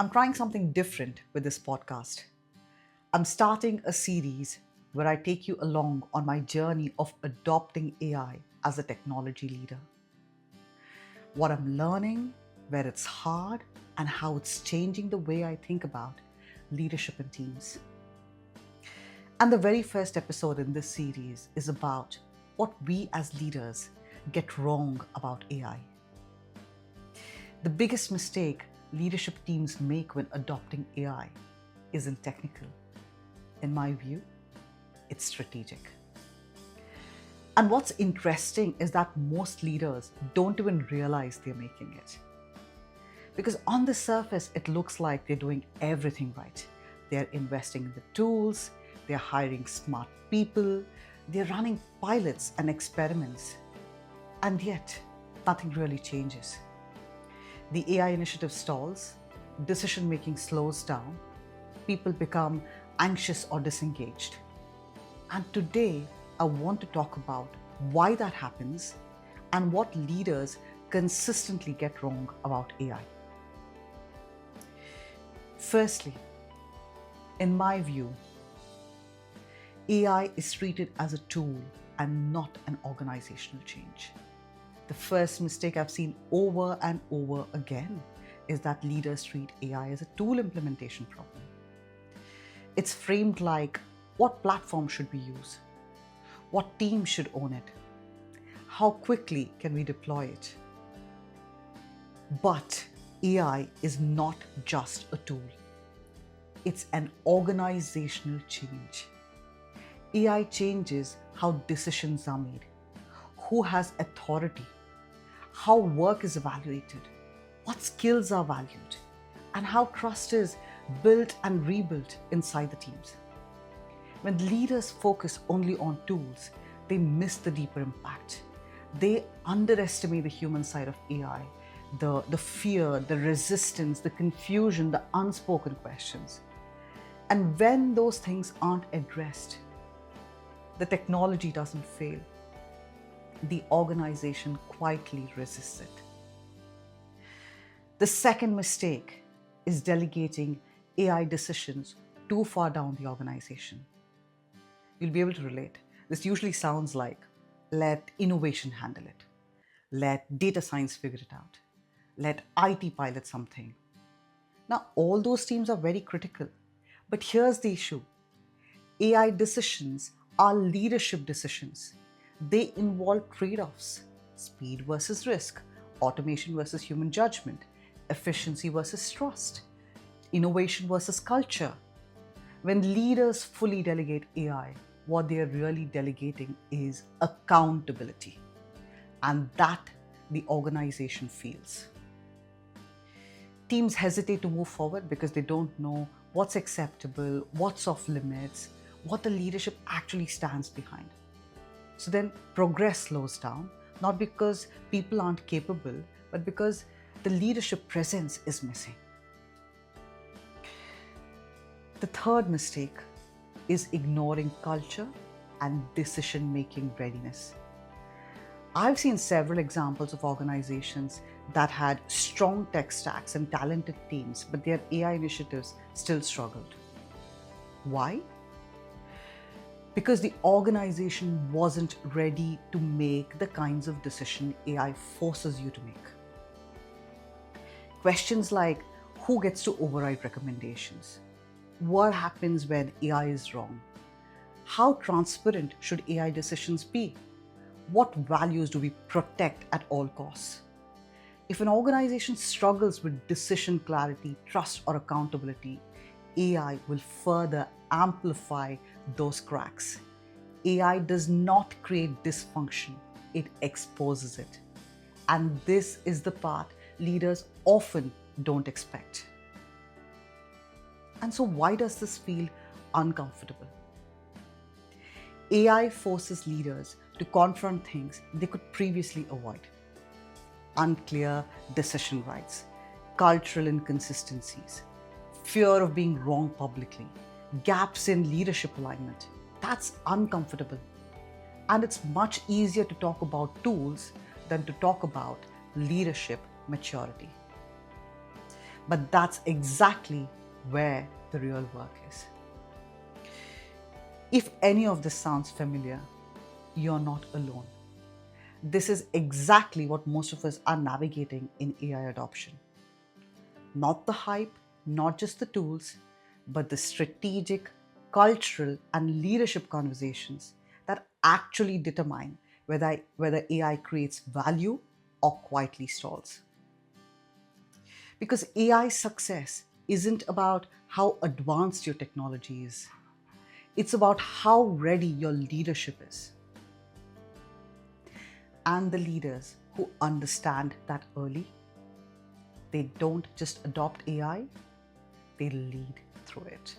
I'm trying something different with this podcast. I'm starting a series where I take you along on my journey of adopting AI as a technology leader. What I'm learning, where it's hard, and how it's changing the way I think about leadership in teams. And the very first episode in this series is about what we as leaders get wrong about AI. The biggest mistake leadership teams make when adopting AI isn't technical. In my view, it's strategic. And what's interesting is that most leaders don't even realize they're making it. Because on the surface, it looks like they're doing everything right. They're investing in the tools, they're hiring smart people, they're running pilots and experiments. And yet, nothing really changes. The AI initiative stalls, decision-making slows down, people become anxious or disengaged. And today, I want to talk about why that happens and what leaders consistently get wrong about AI. Firstly, in my view, AI is treated as a tool and not an organizational change. The first mistake I've seen over and over again is that leaders treat AI as a tool implementation problem. It's framed like, what platform should we use? What team should own it? How quickly can we deploy it? But AI is not just a tool. It's an organizational change. AI changes how decisions are made, who has authority, how work is evaluated, what skills are valued, and how trust is built and rebuilt inside the teams. When leaders focus only on tools, they miss the deeper impact. They underestimate the human side of AI, the fear, the resistance, the confusion, the unspoken questions. And when those things aren't addressed, the technology doesn't fail. The organization quietly resists it. The second mistake is delegating AI decisions too far down the organization. You'll be able to relate. This usually sounds like, let innovation handle it. Let data science figure it out. Let IT pilot something. Now, all those teams are very critical. But here's the issue. AI decisions are leadership decisions. They involve trade-offs: speed versus risk, automation versus human judgment, efficiency versus trust, innovation versus culture. When leaders fully delegate AI, what they are really delegating is accountability. And that the organization feels. Teams hesitate to move forward because they don't know what's acceptable, what's off limits, what the leadership actually stands behind. So then progress slows down, not because people aren't capable, but because the leadership presence is missing. The third mistake is ignoring culture and decision-making readiness. I've seen several examples of organizations that had strong tech stacks and talented teams, but their AI initiatives still struggled. Why? Because the organization wasn't ready to make the kinds of decisions AI forces you to make. Questions like, who gets to override recommendations? What happens when AI is wrong? How transparent should AI decisions be? What values do we protect at all costs? If an organization struggles with decision clarity, trust, or accountability, AI will further amplify those cracks. AI does not create dysfunction, it exposes it. And this is the part leaders often don't expect. And so why does this feel uncomfortable? AI forces leaders to confront things they could previously avoid. Unclear decision rights, cultural inconsistencies, fear of being wrong publicly, gaps in leadership alignment. That's uncomfortable. And it's much easier to talk about tools than to talk about leadership maturity. But that's exactly where the real work is. If any of this sounds familiar, you're not alone. This is exactly what most of us are navigating in AI adoption. Not the hype, not just the tools, but the strategic, cultural, and leadership conversations that actually determine whether AI creates value or quietly stalls. Because AI success isn't about how advanced your technology is, it's about how ready your leadership is. And the leaders who understand that early, they don't just adopt AI, they lead through it.